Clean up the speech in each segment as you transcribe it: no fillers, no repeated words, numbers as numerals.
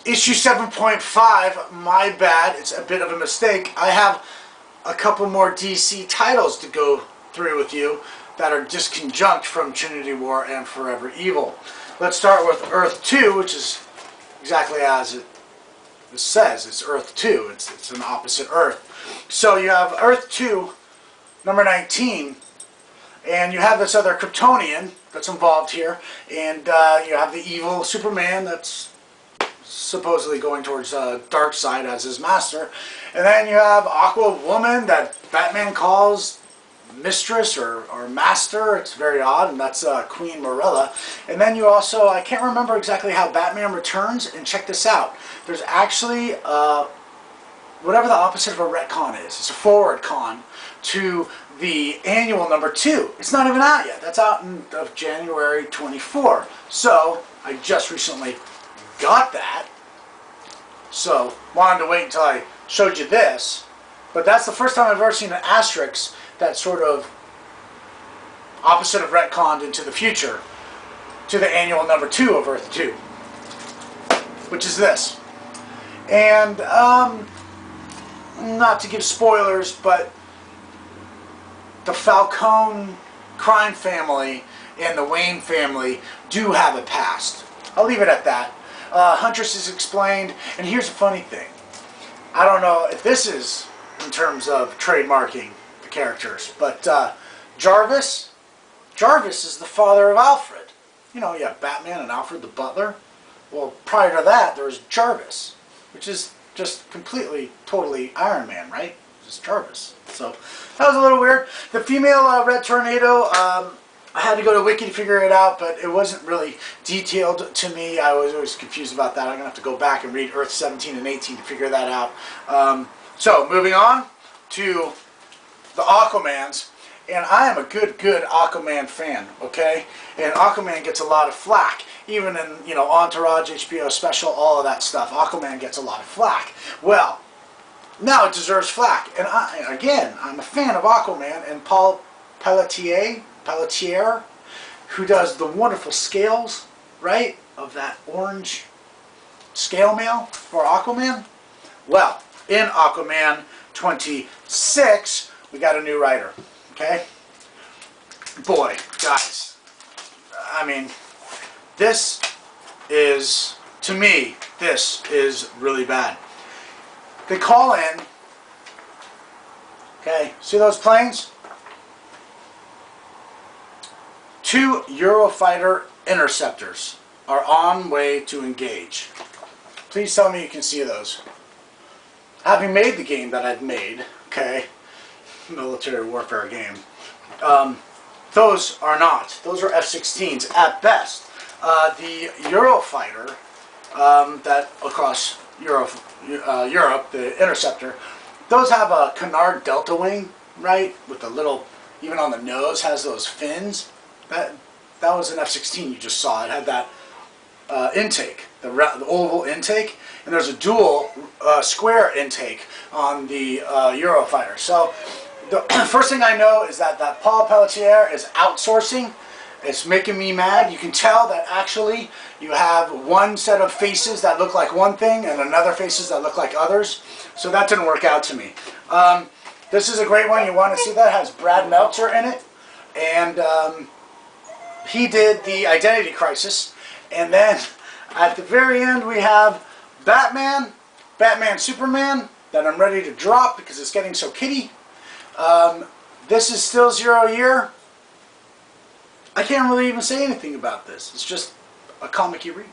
issue 7.5, my bad, it's a bit of a mistake. I have a couple more DC titles to go through with you that are disconjunct from Trinity War and Forever Evil. Let's start with Earth 2, which is exactly as it says. It's Earth 2. It's an opposite Earth. So you have Earth 2, number 19, and you have this other Kryptonian that's involved here, and you have the evil Superman that's supposedly going towards dark side as his master, and then you have Aquawoman that Batman calls mistress or master. It's very odd, and that's Queen Morella. And then you also, I can't remember exactly how Batman returns, and check this out. There's actually whatever the opposite of a retcon is. It's a forward con to the annual number 2. It's not even out yet. That's out in January 24. So I just recently got that. So wanted to wait until I showed you this. But that's the first time I've ever seen an asterisk that sort of opposite of retconned into the future to the annual number 2 of Earth 2, which is this. And not to give spoilers, but the Falcone crime family and the Wayne family do have a past. I'll leave it at that. Huntress is explained, and here's a funny thing. I don't know if this is in terms of trademarking the characters, but Jarvis is the father of Alfred. You know, you have Batman and Alfred the butler. Well, prior to that, there was Jarvis, which is just completely, totally Iron Man, right? Just Jarvis. So that was a little weird. The female Red Tornado, I had to go to Wiki to figure it out, but it wasn't really detailed to me. I was always confused about that. I'm going to have to go back and read Earth 17 and 18 to figure that out. So moving on to the Aquamans. And I am a good Aquaman fan, okay? And Aquaman gets a lot of flack. Even in, you know, Entourage, HBO special, all of that stuff. Aquaman gets a lot of flack. Well, now it deserves flack. And I'm a fan of Aquaman and Paul Pelletier, who does the wonderful scales, right, of that orange scale mail for Aquaman. Well, in Aquaman 26, we got a new writer, okay? Boy, guys, I mean, this is, to me, this is really bad. They call in, okay, see those planes? 2 Eurofighter interceptors are on way to engage. Please tell me you can see those. Having made the game that I've made, okay, military warfare game, those are not. Those are F-16s at best. The Eurofighter that across Europe, the interceptor, those have a canard delta wing, right, with the little, even on the nose has those fins. That was an F-16 you just saw. It had that intake, the oval intake, and there's a dual square intake on the Eurofighter. So the first thing I know is that Paul Pelletier is outsourcing. It's making me mad. You can tell that actually you have one set of faces that look like one thing and another faces that look like others. So that didn't work out to me. This is a great one. You want to see that? It has Brad Meltzer in it. And he did the Identity Crisis. And then at the very end we have Batman, Superman, that I'm ready to drop because it's getting so kiddie. This is still 0 year. I can't really even say anything about this. It's just a comic you read.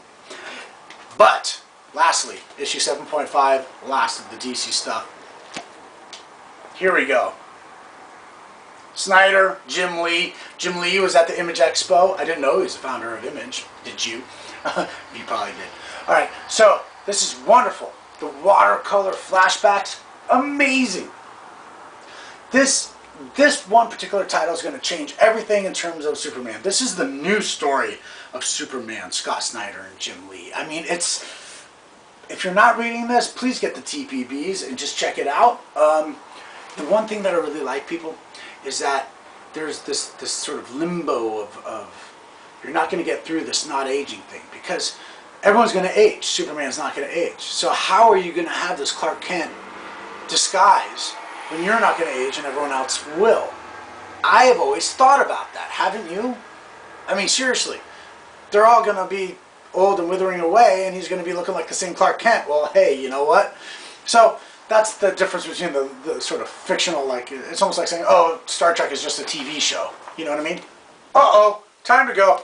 But, lastly, issue 7.5, last of the DC stuff. Here we go. Snyder, Jim Lee. Jim Lee was at the Image Expo. I didn't know he was the founder of Image. Did you? You probably did. Alright, so this is wonderful. The watercolor flashbacks, amazing. This one particular title is going to change everything in terms of Superman. This is the new story of Superman, Scott Snyder and Jim Lee. I mean, it's, if you're not reading this, please get the TPBs and just check it out. The one thing that I really like, people, is that there's this sort of limbo of you're not going to get through this not aging thing, because everyone's going to age. Superman's not going to age. So how are you going to have this Clark Kent disguise when you're not going to age and everyone else will? I have always thought about that. Haven't you? I mean, seriously. They're all going to be old and withering away, and he's going to be looking like the same Clark Kent. Well, hey, you know what? So that's the difference between the sort of fictional, like, it's almost like saying, oh, Star Trek is just a TV show. You know what I mean? Uh-oh, time to go.